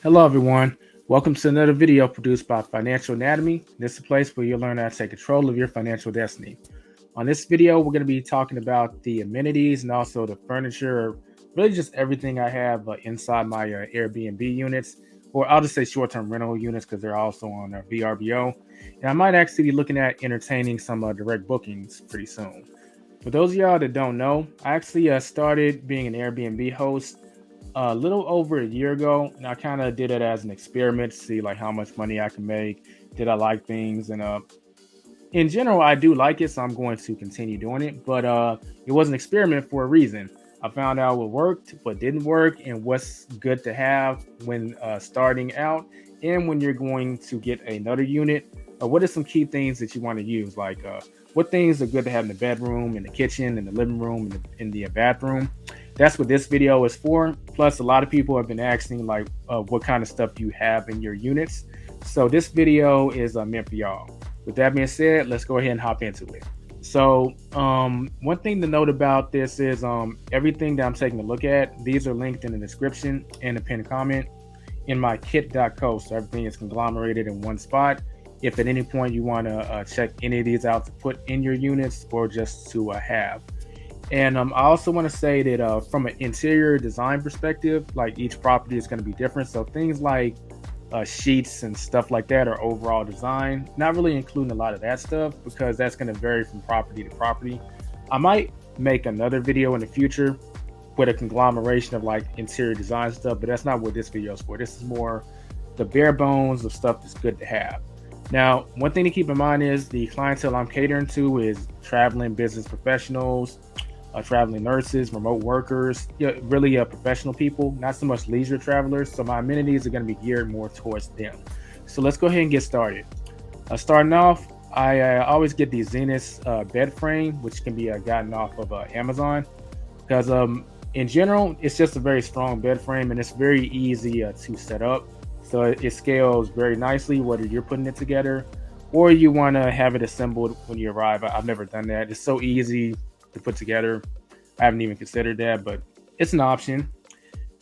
Hello, everyone. Welcome to another video produced by Financial Anatomy. This is a place where you'll learn how to take control of your financial destiny. On this video, we're going to be talking about the amenities and also the furniture, really just everything I have inside my Airbnb units, or I'll just say short-term rental units because they're also on VRBO. And I might actually be looking at entertaining some direct bookings pretty soon. For those of y'all that don't know, I actually started being an Airbnb host a little over a year ago, and I kind of did it as an experiment to see like how much money I can make. Did I like things? And in general, I do like it, so I'm going to continue doing it. But it was an experiment for a reason. I found out what worked, what didn't work, and what's good to have when starting out, and when you're going to get another unit. What are some key things that you want to use? Like what things are good to have in the bedroom, in the kitchen, in the living room, in the bathroom. That's what this video is for. Plus, a lot of people have been asking like, what kind of stuff do you have in your units? So this video is meant for y'all. With that being said, let's go ahead and hop into it. So one thing to note about this is everything that I'm taking a look at, these are linked in the description and the pinned comment in my kit.co. So everything is conglomerated in one spot. If at any point you want to check any of these out to put in your units or just to have. And I also want to say that from an interior design perspective, like each property is going to be different. So things like sheets and stuff like that are overall design, not really including a lot of that stuff because that's going to vary from property to property. I might make another video in the future with a conglomeration of like interior design stuff, but that's not what this video is for. This is more the bare bones of stuff that's good to have. Now, one thing to keep in mind is the clientele I'm catering to is traveling business professionals, traveling nurses, remote workers, really professional people, not so much leisure travelers. So my amenities are going to be geared more towards them. So let's go ahead and get started. Starting off, I always get the Zenith bed frame, which can be gotten off of Amazon, because in general, it's just a very strong bed frame and it's very easy to set up. So it scales very nicely, whether you're putting it together or you want to have it assembled when you arrive. I've never done that. It's so easy to put together. I haven't even considered that, but it's an option.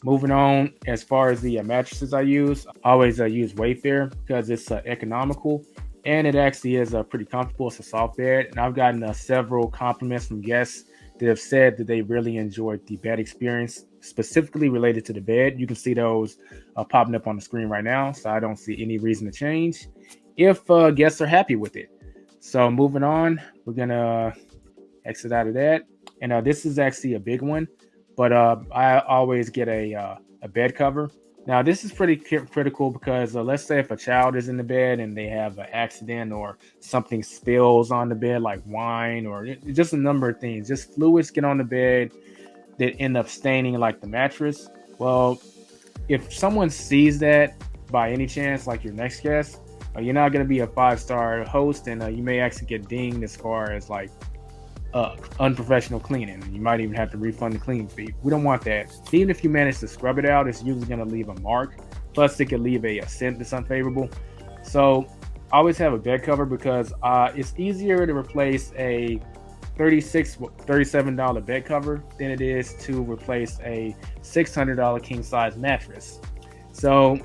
Moving on, as far as the mattresses I use, I always use Wayfair because it's economical and it actually is pretty comfortable. It's a soft bed, and I've gotten several compliments from guests that have said that they really enjoyed the bed experience, specifically related to the bed. You can see those popping up on the screen right now, so I don't see any reason to change if guests are happy with it. So moving on, we're gonna exit out of that. And this is actually a big one, but I always get a bed cover. Now, this is pretty critical because let's say if a child is in the bed and they have an accident or something spills on the bed, like wine or just a number of things, just fluids get on the bed that end up staining like the mattress. Well, if someone sees that by any chance, like your next guest, you're not going to be a 5-star host, and you may actually get dinged as far as like unprofessional cleaning. You might even have to refund the cleaning fee. We don't want that. Even if you manage to scrub it out, it's usually going to leave a mark. Plus, it could leave a scent that's unfavorable. So, I always have a bed cover because it's easier to replace a $37 bed cover than it is to replace a $600 king size mattress. So,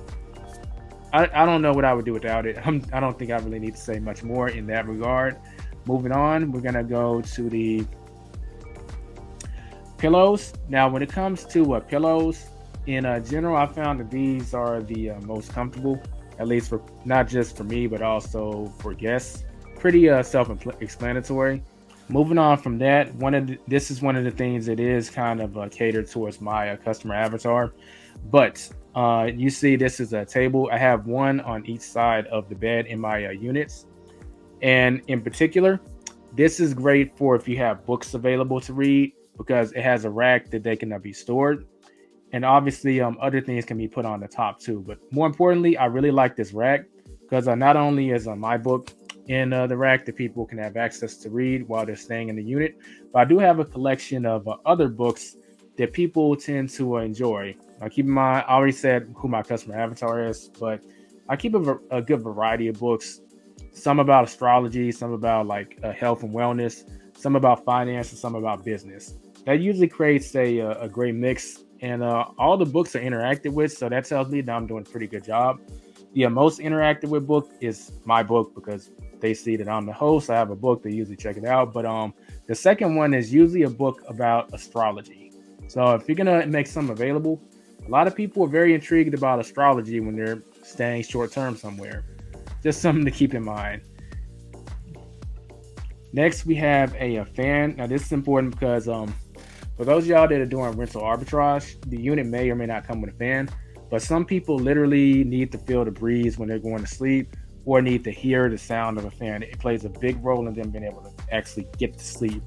I don't know what I would do without it. I don't think I really need to say much more in that regard. Moving on, we're going to go to the pillows. Now, when it comes to pillows, in general, I found that these are the most comfortable, at least for not just for me, but also for guests. Pretty self-explanatory. Moving on from that, this is one of the things that is kind of catered towards my customer avatar. But you see, this is a table. I have one on each side of the bed in my units. And in particular, this is great for if you have books available to read because it has a rack that they can be stored. And obviously, other things can be put on the top too. But more importantly, I really like this rack because not only is my book in the rack that people can have access to read while they're staying in the unit, but I do have a collection of other books that people tend to enjoy. Now, keep in mind, I already said who my customer avatar is, but I keep a good variety of books. Some about astrology, some about like health and wellness, some about finance, and some about business. That usually creates a great mix and all the books are interacted with, so that tells me that I'm doing a pretty good job. The most interactive with book is my book, because they see that I'm the host. I have a book, they usually check it out. But the second one is usually a book about astrology. So if you're gonna make something available, a lot of people are very intrigued about astrology when they're staying short term somewhere. Just something to keep in mind. Next, we have a fan. Now this is important because for those of y'all that are doing rental arbitrage, the unit may or may not come with a fan, but some people literally need to feel the breeze when they're going to sleep, or need to hear the sound of a fan. It plays a big role in them being able to actually get to sleep.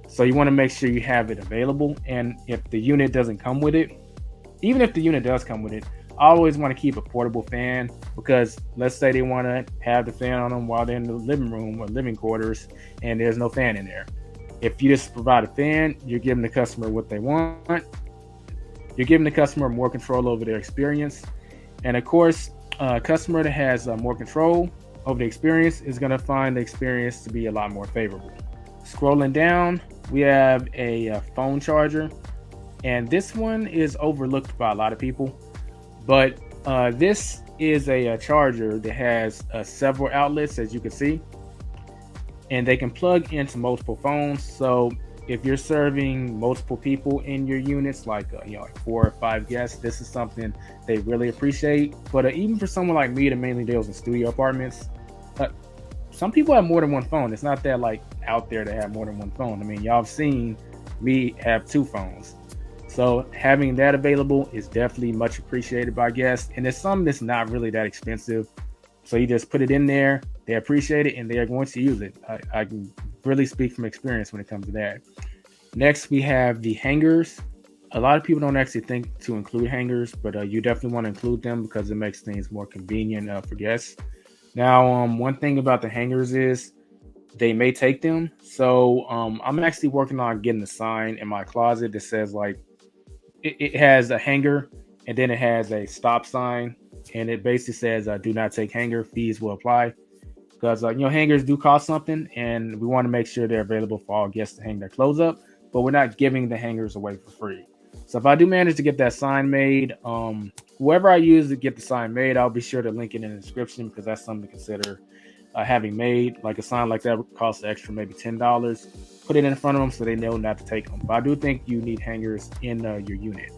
So you want to make sure you have it available. And if the unit doesn't come with it, even if the unit does come with it, I always want to keep a portable fan, because let's say they want to have the fan on them while they're in the living room or living quarters and there's no fan in there. If you just provide a fan, you're giving the customer what they want. You're giving the customer more control over their experience. And of course, a customer that has more control over the experience is going to find the experience to be a lot more favorable. Scrolling down, we have a phone charger. And this one is overlooked by a lot of people. But this is a charger that has several outlets, as you can see. And they can plug into multiple phones. So if you're serving multiple people in your units, like like 4 or 5 guests, this is something they really appreciate. But even for someone like me that mainly deals in studio apartments, some people have more than one phone. It's not that like out there to have more than one phone. I mean, y'all have seen me have 2 phones. So having that available is definitely much appreciated by guests. And it's something that's not really that expensive. So you just put it in there, they appreciate it, and they are going to use it. I can really speak from experience when it comes to that. Next, we have the hangers. A lot of people don't actually think to include hangers, but you definitely want to include them because it makes things more convenient for guests. Now, one thing about the hangers is they may take them. So I'm actually working on getting a sign in my closet that says like, it has a hanger and then it has a stop sign, and it basically says do not take hanger, fees will apply, because hangers do cost something, and we want to make sure they're available for all guests to hang their clothes up, but we're not giving the hangers away for free. So if I do manage to get that sign made, whoever I use to get the sign made, I'll be sure to link it in the description, because that's something to consider having made. Like a sign like that would cost extra, maybe $10. Put it in front of them so they know not to take them. But I do think you need hangers in your unit.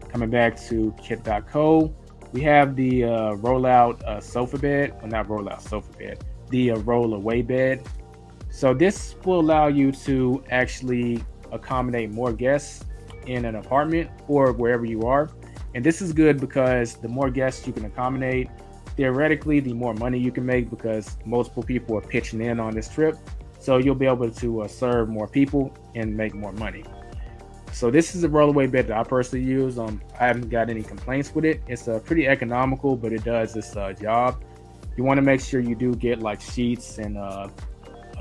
Coming back to kit.co, we have the rollout sofa bed. Well, not rollout sofa bed, the roll away bed. So this will allow you to actually accommodate more guests in an apartment or wherever you are. And this is good because the more guests you can accommodate, theoretically, the more money you can make, because multiple people are pitching in on this trip. So you'll be able to serve more people and make more money. So this is a rollaway bed that I personally use. I haven't got any complaints with it. It's pretty economical, but it does this job. You want to make sure you do get like sheets and a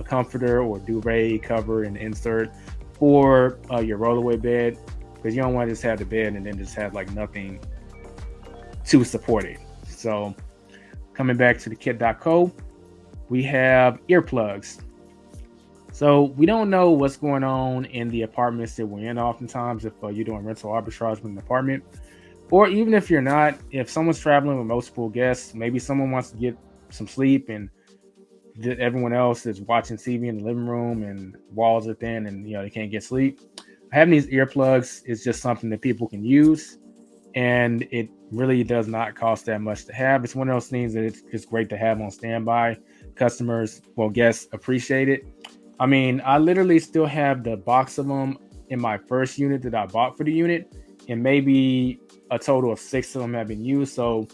comforter or duvet cover and insert for your rollaway bed, because you don't want to just have the bed and then just have like nothing to support it. So coming back to the kit.co, we have earplugs. So we don't know what's going on in the apartments that we're in oftentimes if you're doing rental arbitrage with an apartment. Or even if you're not, if someone's traveling with multiple guests, maybe someone wants to get some sleep and everyone else is watching TV in the living room and walls are thin and they can't get sleep. Having these earplugs is just something that people can use, and it really does not cost that much to have. It's one of those things that it's great to have on standby. Guests appreciate it. I mean, I literally still have the box of them in my first unit that I bought for the unit, and maybe a total of 6 of them have been used. So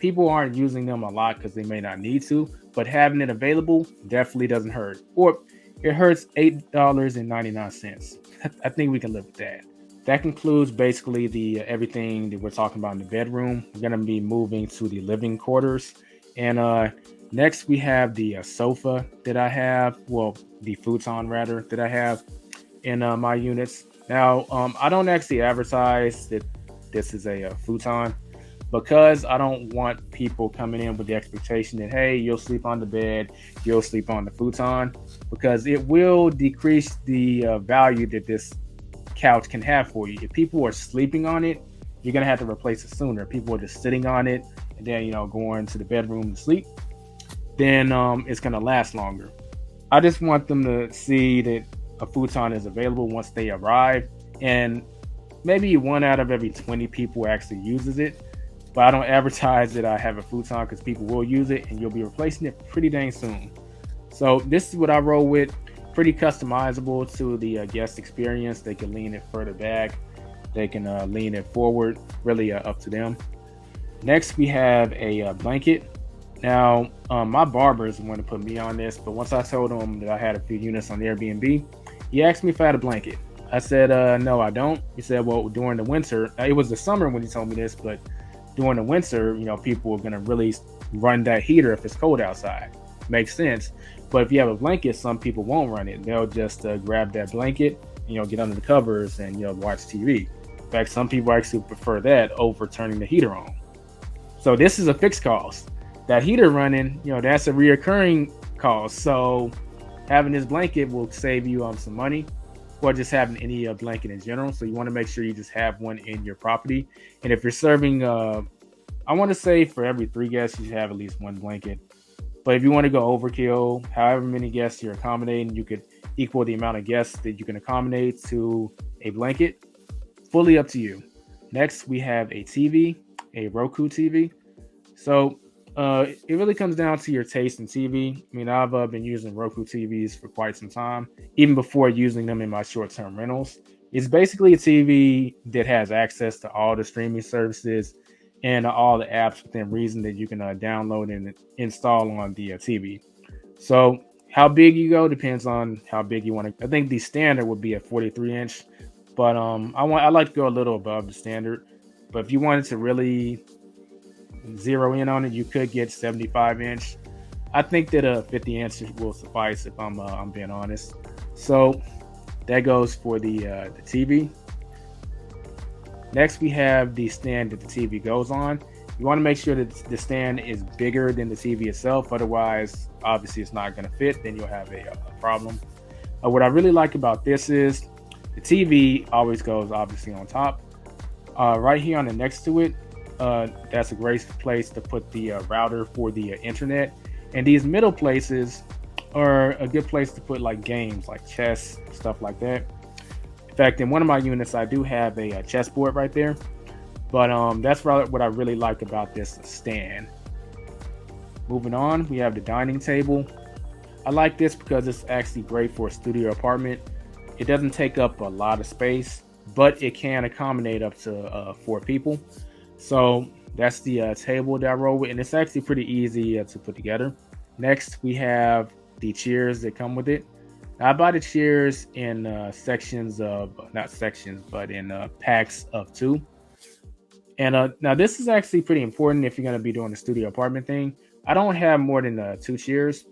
people aren't using them a lot because they may not need to, but having it available definitely doesn't hurt. Or it hurts $8.99. I think we can live with that. That concludes basically the everything that we're talking about in the bedroom. We're going to be moving to the living quarters. And next we have the sofa that I have. Well, the futon rather that I have in my units. Now, I don't actually advertise that this is a futon, because I don't want people coming in with the expectation that, hey, you'll sleep on the bed, you'll sleep on the futon, because it will decrease the value that this couch can have for you. If people are sleeping on it, you're gonna have to replace it sooner. If people are just sitting on it and then going to the bedroom to sleep, then it's gonna last longer. I just want them to see that a futon is available once they arrive, and maybe 1 out of every 20 people actually uses it. But I don't advertise that I have a futon because people will use it, and you'll be replacing it pretty dang soon. So this is what I roll with. Pretty customizable to the guest experience. They can lean it further back. They can lean it forward. Really up to them. Next, we have a blanket. Now, my barber is the one to put me on this, but once I told him that I had a few units on Airbnb, he asked me if I had a blanket. I said, no, I don't. He said, well, during the winter, it was the summer when he told me this, but during the winter, people are going to really run that heater if it's cold outside. Makes sense. But if you have a blanket, some people won't run it. They'll just grab that blanket, get under the covers and, watch TV. In fact, some people actually prefer that over turning the heater on. So this is a fixed cost. That heater running, that's a reoccurring cost. So having this blanket will save you some money, or just having any blanket in general. So you want to make sure you just have one in your property. And if you're serving, I want to say for every 3 guests, you should have at least 1 blanket. But if you want to go overkill, however many guests you're accommodating, you could equal the amount of guests that you can accommodate to a blanket. Fully up to you. Next, we have a TV, a Roku TV. So it really comes down to your taste in TV. I mean, I've been using Roku TVs for quite some time, even before using them in my short-term rentals. It's basically a TV that has access to all the streaming services and all the apps within reason that you can download and install on the TV. So how big you go depends on how big you want to. I think the standard would be a 43-inch, but I like to go a little above the standard. But if you wanted to really zero in on it, you could get 75-inch. I think that a 50-inch will suffice if I'm being honest. So that goes for the TV. Next, we have the stand that the TV goes on. You want to make sure that the stand is bigger than the TV itself. Otherwise, obviously, it's not going to fit. Then you'll have a problem. What I really like about this is the TV always goes obviously on top. Right here on the next to it, that's a great place to put the router for the internet. And these middle places are a good place to put like games, like chess, stuff like that. In fact, in one of my units, I do have a chessboard right there. But that's what I really like about this stand. Moving on, we have the dining table. I like this because it's actually great for a studio apartment. It doesn't take up a lot of space, but it can accommodate up to 4 people. So that's the table that I roll with, and it's actually pretty easy to put together. Next, we have the chairs that come with it. Now, I buy the chairs in sections of, not sections, but in packs of 2. And now this is actually pretty important if you're going to be doing the studio apartment thing. I don't have more than 2 chairs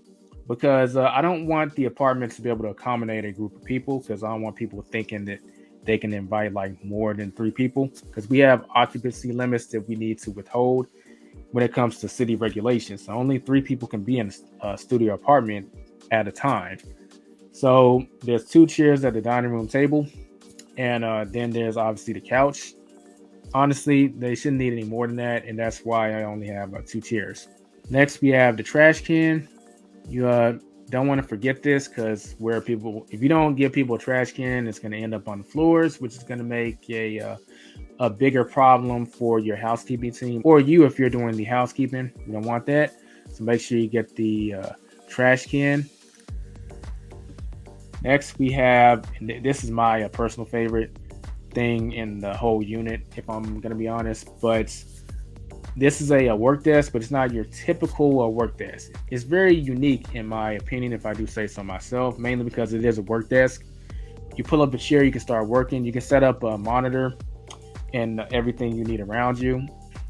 because I don't want the apartment to be able to accommodate a group of people, because I don't want people thinking that they can invite like more than 3 people, because we have occupancy limits that we need to withhold when it comes to city regulations. So only 3 people can be in a studio apartment at a time. So there's 2 chairs at the dining room table, and then there's obviously the couch. Honestly, they shouldn't need any more than that, and that's why I only have 2 chairs. Next, we have the trash can. You don't want to forget this, because if you don't give people a trash can, it's going to end up on the floors, which is going to make a bigger problem for your housekeeping team, or you if you're doing the housekeeping. You don't want that, so make sure you get the trash can. Next, we have, and this is my personal favorite thing in the whole unit, if I'm going to be honest, but this is a work desk, but it's not your typical work desk. It's very unique in my opinion, if I do say so myself, mainly because it is a work desk. You pull up a chair, you can start working, you can set up a monitor and everything you need around you.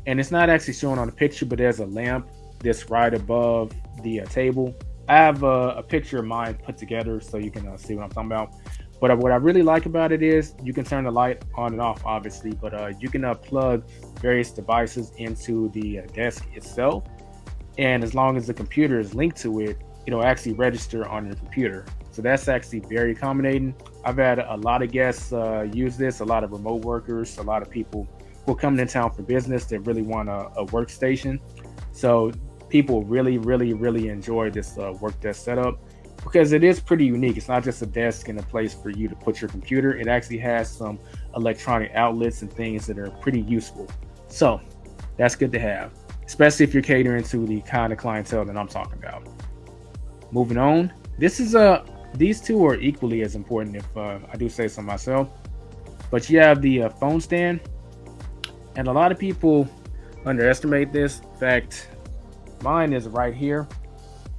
And it's not actually shown on the picture, but there's a lamp that's right above the table. I have a picture of mine put together so you can see what I'm talking about. But what I really like about it is you can turn the light on and off, obviously, but you can plug various devices into the desk itself. And as long as the computer is linked to it, it'll actually register on your computer. So that's actually very accommodating. I've had a lot of guests use this, a lot of remote workers, a lot of people who are coming in town for business that really want a workstation. So people really enjoy this work desk setup because it is pretty unique. It's not just a desk and a place for you to put your computer. It actually has some electronic outlets and things that are pretty useful. So that's good to have, especially if you're catering to the kind of clientele that I'm talking about. Moving on, these two are equally as important, if I do say so myself. But you have the phone stand, and a lot of people underestimate this. In fact, mine is right here,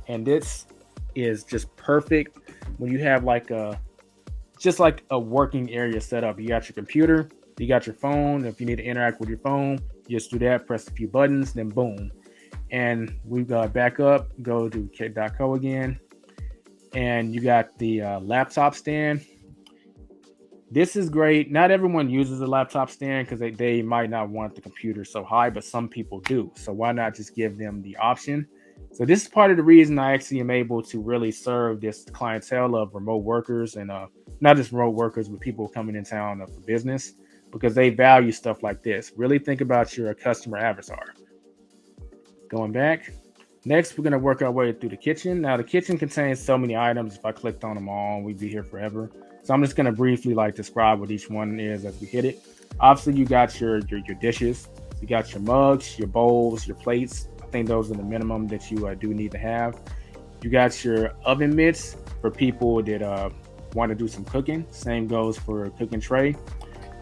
and this is just perfect when you have just like a working area set up. You got your computer, you got your phone. If you need to interact with your phone, you just do that, press a few buttons, then boom. And we got back up, go to kit.co again, and you got the laptop stand. This is great. Not everyone uses a laptop stand because they might not want the computer so high, but some people do. So why not just give them the option? So this is part of the reason I actually am able to really serve this clientele of remote workers, and not just remote workers, but people coming in town for business, because they value stuff like this. Really think about your customer avatar. Going back. Next, we're going to work our way through the kitchen. Now, the kitchen contains so many items. If I clicked on them all, we'd be here forever. So I'm just going to briefly describe what each one is as we hit it. Obviously, you got your dishes. You got your mugs, your bowls, your plates. I think those are the minimum that you do need to have. You got your oven mitts for people that want to do some cooking. Same goes for a cooking tray.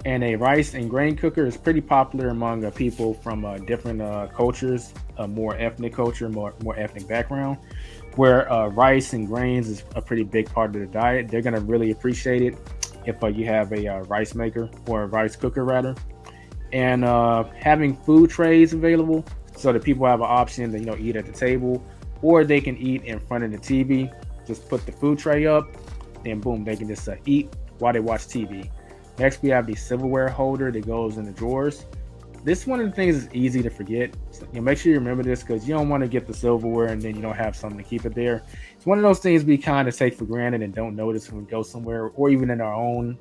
And a rice and grain cooker is pretty popular among people from different cultures, more ethnic culture, more ethnic background, where rice and grains is a pretty big part of the diet. They're going to really appreciate it if you have a rice maker, or a rice cooker rather. And having food trays available so that people have an option to eat at the table, or they can eat in front of the TV. Just put the food tray up, then boom, they can just eat while they watch TV. Next, we have the silverware holder that goes in the drawers. This one of the things is easy to forget. So, make sure you remember this, because you don't want to get the silverware and then you don't have something to keep it there. It's one of those things we kind of take for granted and don't notice when we go somewhere, or even in our own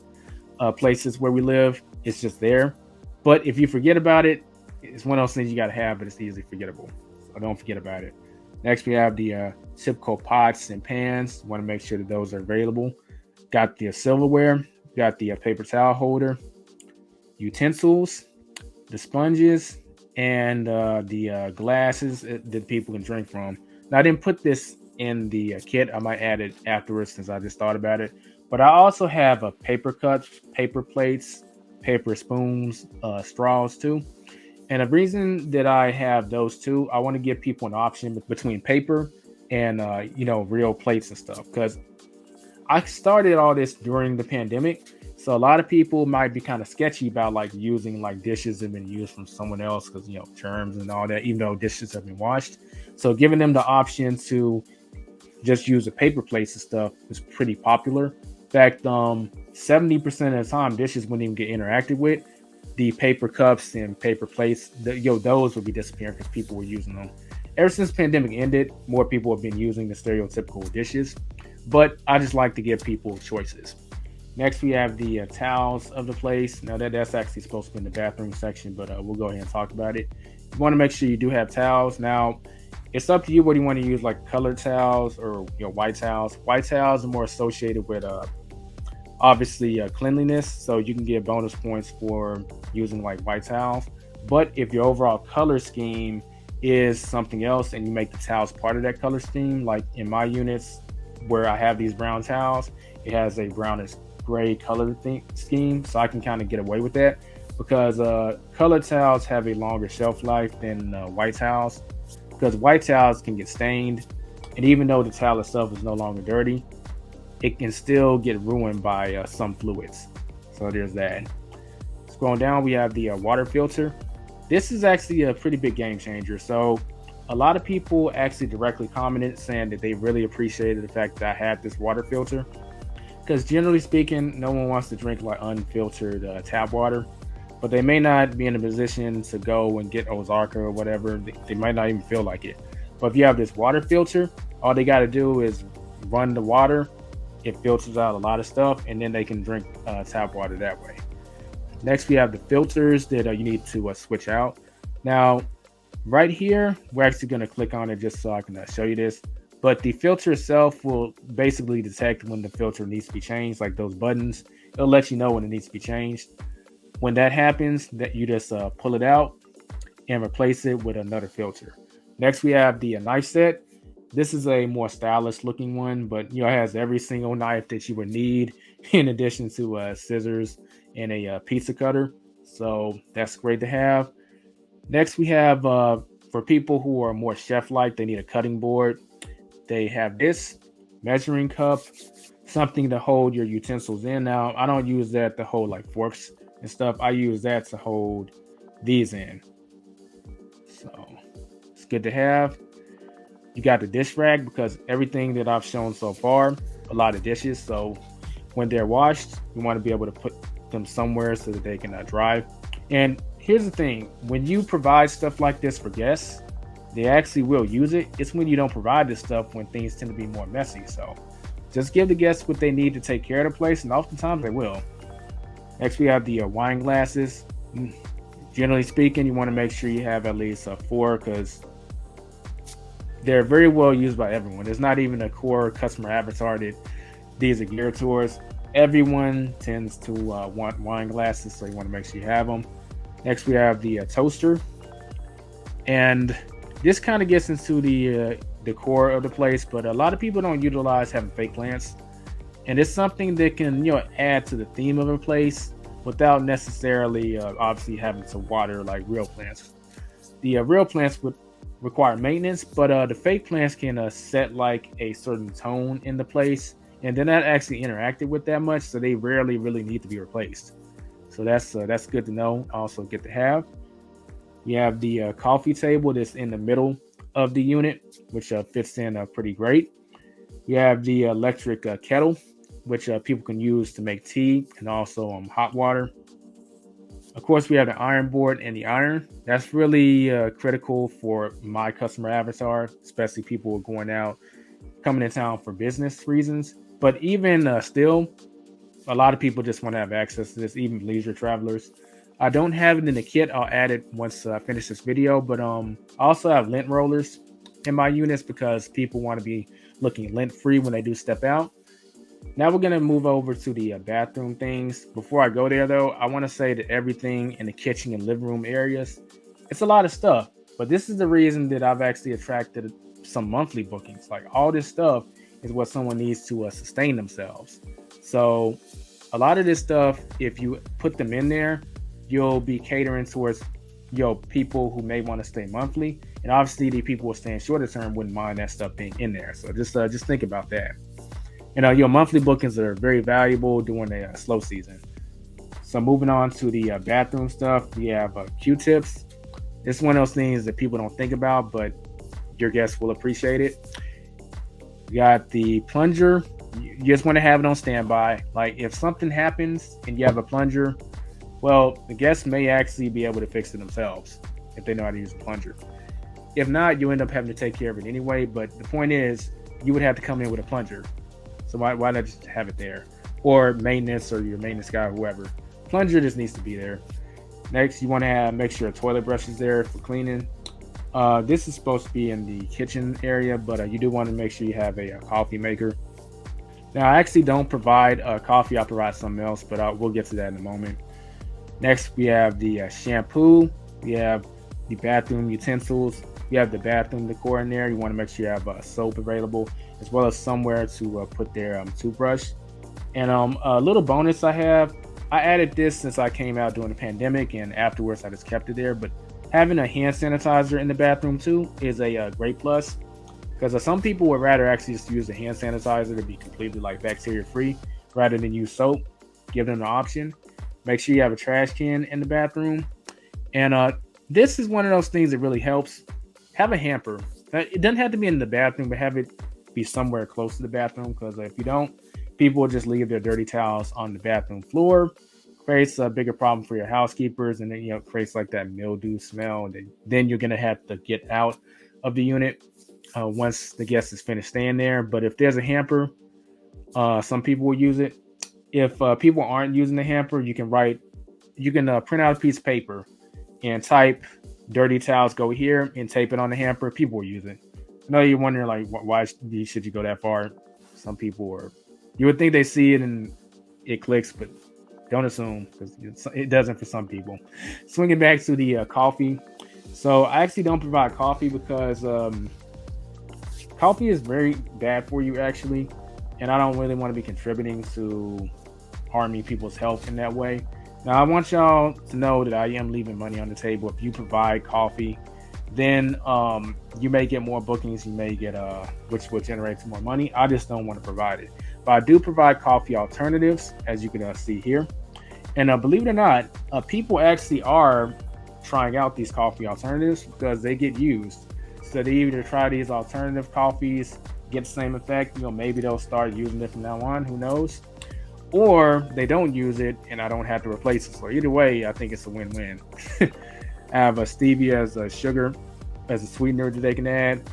places where we live. It's just there. But if you forget about it, it's one of those things you got to have, but it's easily forgettable. So don't forget about it. Next, we have the typical pots and pans. You want to make sure that those are available. Got the silverware. Got the paper towel holder, utensils, the sponges, and the glasses that people can drink from. Now, I didn't put this in the kit. I might add it afterwards since I just thought about it. But I also have paper cups, paper plates, paper spoons, straws too. And the reason that I have those two, I want to give people an option between paper and real plates and stuff, because I started all this during the pandemic. So a lot of people might be kind of sketchy about using dishes that have been used from someone else, because germs and all that, even though dishes have been washed. So giving them the option to just use the paper plates and stuff is pretty popular. In fact, 70% of the time dishes wouldn't even get interacted with. The paper cups and paper plates, those would be disappearing because people were using them. Ever since the pandemic ended, more people have been using the stereotypical dishes. But I just like to give people choices. Next, we have the towels of the place. Now, that's actually supposed to be in the bathroom section, but we'll go ahead and talk about it. You want to make sure you do have towels. Now, it's up to you whether you want to use colored towels or white towels. White towels are more associated with obviously cleanliness, so you can get bonus points for using white towels. But if your overall color scheme is something else and you make the towels part of that color scheme, like in my units, where I have these brown towels, it has a brownish gray color scheme, so I can kind of get away with that, because colored towels have a longer shelf life than white towels, because white towels can get stained, and even though the towel itself is no longer dirty, it can still get ruined by some fluids. So there's that. Scrolling down, we have the water filter. This is actually a pretty big game changer. So a lot of people actually directly commented saying that they really appreciated the fact that I had this water filter, because generally speaking, no one wants to drink unfiltered tap water, but they may not be in a position to go and get Ozarka or whatever. They might not even feel like it. But if you have this water filter, all they got to do is run the water It filters out a lot of stuff, and then they can drink tap water that way. Next, we have the filters that you need to switch out. Now, right here, we're actually going to click on it just so I can show you this. But the filter itself will basically detect when the filter needs to be changed, like those buttons. It'll let you know when it needs to be changed. When that happens, that you just pull it out and replace it with another filter. Next, we have the knife set. This is a more stylish looking one, but it has every single knife that you would need, in addition to scissors and a pizza cutter. So that's great to have. Next, we have for people who are more chef-like, they need a cutting board. They have this measuring cup, something to hold your utensils in. Now, I don't use that to hold like forks and stuff. I use that to hold these in. So it's good to have. You got the dish rack because everything that I've shown so far, a lot of dishes. So when they're washed, you want to be able to put them somewhere so that they can dry. And here's the thing, when you provide stuff like this for guests, they actually will use it. It's when you don't provide this stuff when things tend to be more messy. So just give the guests what they need to take care of the place, and oftentimes they will. Next, we have the wine glasses. Generally speaking, you want to make sure you have at least 4 because they're very well used by everyone. There's not even a core customer avatar that these are geared towards. Everyone tends to want wine glasses, so you want to make sure you have them. Next, we have the toaster. And this kind of gets into the core of the place, but a lot of people don't utilize having fake plants. And it's something that can add to the theme of a place without necessarily obviously having to water like real plants. The real plants would require maintenance, but the fake plants can set like a certain tone in the place, and they're not actually interacted with that much, so they rarely really need to be replaced. So that's good to know. Also good to have. You have the coffee table that's in the middle of the unit, which fits in pretty great. You have the electric kettle, which people can use to make tea and also hot water. Of course, we have the iron board and the iron. That's really critical for my customer avatar, especially people who are going out, coming in town for business reasons. But even still, a lot of people just want to have access to this, even leisure travelers. I don't have it in the kit. I'll add it once I finish this video. But I also have lint rollers in my units because people want to be looking lint free when they do step out. Now we're going to move over to the bathroom things. Before I go there, though, I want to say that everything in the kitchen and living room areas, it's a lot of stuff. But this is the reason that I've actually attracted some monthly bookings. Like all this stuff is what someone needs to sustain themselves. So a lot of this stuff, if you put them in there, you'll be catering towards people who may want to stay monthly. And obviously the people who are staying shorter term wouldn't mind that stuff being in there. So just think about that. And your monthly bookings are very valuable during the slow season. So moving on to the bathroom stuff, we have Q-tips. It's one of those things that people don't think about, but your guests will appreciate it. You got the plunger. You just want to have it on standby. Like if something happens and you have a plunger, well, the guests may actually be able to fix it themselves if they know how to use a plunger. If not, you end up having to take care of it anyway. But the point is, you would have to come in with a plunger. So why not just have it there? Or maintenance or your maintenance guy or whoever. Plunger just needs to be there. Next, you want to make sure a toilet brush is there for cleaning. This is supposed to be in the kitchen area, but you do want to make sure you have a coffee maker. Now, I actually don't provide coffee. I provide something else, but we'll get to that in a moment. Next, we have the shampoo. We have the bathroom utensils. We have the bathroom decor in there. You want to make sure you have soap available, as well as somewhere to put their toothbrush. And a little bonus I added this since I came out during the pandemic, and afterwards I just kept it there. But having a hand sanitizer in the bathroom too is a great plus, because some people would rather actually just use the hand sanitizer to be completely like bacteria free rather than use soap. Give them the option. Make sure you have a trash can in the bathroom. And this is one of those things that really helps. Have a hamper. It doesn't have to be in the bathroom, but have it be somewhere close to the bathroom, because if you don't, people will just leave their dirty towels on the bathroom floor. Creates a bigger problem for your housekeepers, and then creates like that mildew smell. And then you're gonna have to get out of the unit once the guest is finished staying there. But if there's a hamper, Some people will use it. If people aren't using the hamper, you can print out a piece of paper and type "dirty towels go here" and tape it on the hamper. People will use it. I know you're wondering like why should you go that far? Some people you would think they see it and it clicks, but don't assume, because it doesn't for some people. Swinging back to the coffee. So I actually don't provide coffee because coffee is very bad for you actually, and I don't really want to be contributing to harming people's health in that way. Now I want y'all to know that I am leaving money on the table. If you provide coffee, then you may get more bookings. You may get which will generate more money. I just don't want to provide it. But I do provide coffee alternatives, as you can see here. And believe it or not, people actually are trying out these coffee alternatives because they get used. So they either try these alternative coffees, get the same effect. Maybe they'll start using it from now on. Who knows? Or they don't use it, and I don't have to replace it. So either way, I think it's a win-win. I have a stevia as a sugar, as a sweetener that they can add.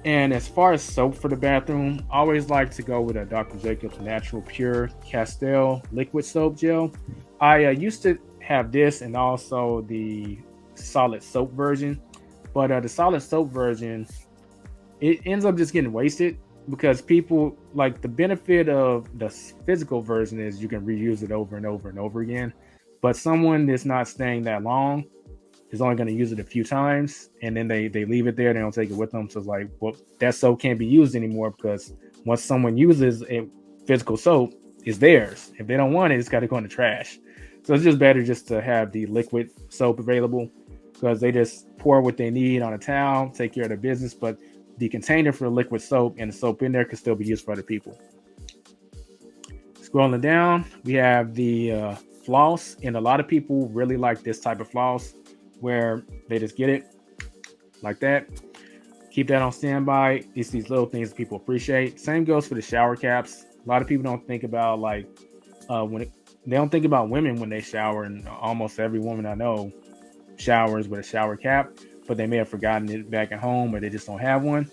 And as far as soap for the bathroom, I always like to go with a Dr. Jacobs Natural Pure Castile liquid soap gel. I used to have this and also the solid soap version, but the solid soap version, it ends up just getting wasted because people like the benefit of the physical version is you can reuse it over and over and over again. But someone that's not staying that long is only going to use it a few times, and then they leave it there. They don't take it with them. So it's like, well, that soap can't be used anymore because once someone uses a physical soap, it's theirs. If they don't want it, it's got to go in the trash. So it's just better just to have the liquid soap available because they just pour what they need on a towel, take care of their business. But the container for the liquid soap and the soap in there can still be used for other people. Scrolling down, we have the floss, and a lot of people really like this type of floss, where they just get it like that. Keep that on standby. It's these little things people appreciate. Same goes for the shower caps. A lot of people don't think about they don't think about women when they shower, and almost every woman I know showers with a shower cap, but they may have forgotten it back at home or they just don't have one.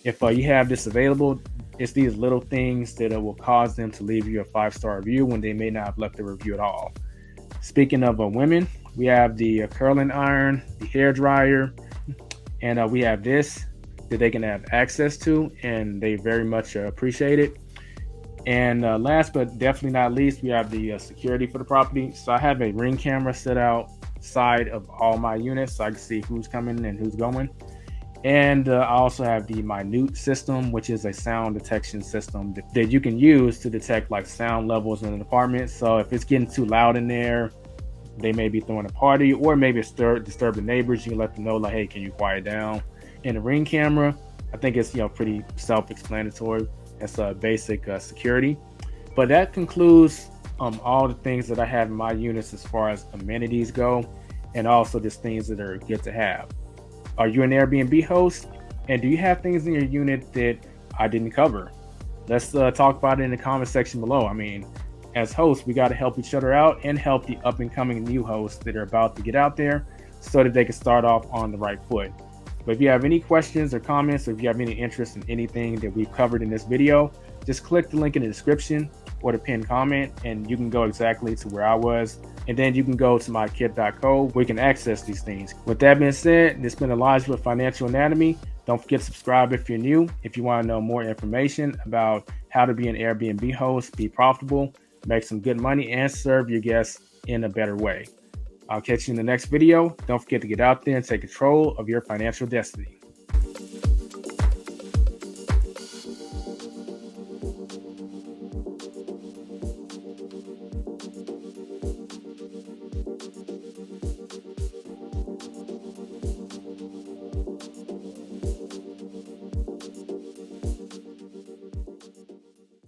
If you have this available, it's these little things that will cause them to leave you a 5-star review when they may not have left a review at all. Speaking of women, we have the curling iron, the hair dryer, and we have this that they can have access to, and they very much appreciate it. And last but definitely not least, we have the security for the property. So I have a Ring camera set outside of all my units so I can see who's coming and who's going. And I also have the Minute system, which is a sound detection system that you can use to detect like sound levels in an apartment. So if it's getting too loud in there, they may be throwing a party, or maybe disturb the neighbors. You can let them know, like, hey, can you quiet down? And the Ring camera, I think it's pretty self-explanatory. It's a basic security. But that concludes all the things that I have in my units as far as amenities go, and also just things that are good to have. Are you an Airbnb host? And do you have things in your unit that I didn't cover? Let's talk about it in the comment section below. I mean, as hosts, we got to help each other out and help the up and coming new hosts that are about to get out there so that they can start off on the right foot. But if you have any questions or comments, or if you have any interest in anything that we've covered in this video, just click the link in the description or the pinned comment, and you can go exactly to where I was. And then you can go to mykit.co where you can access these things. With that being said, this has been Elijah with Financial Anatomy. Don't forget to subscribe if you're new. If you want to know more information about how to be an Airbnb host, be profitable, make some good money, and serve your guests in a better way. I'll catch you in the next video. Don't forget to get out there and take control of your financial destiny.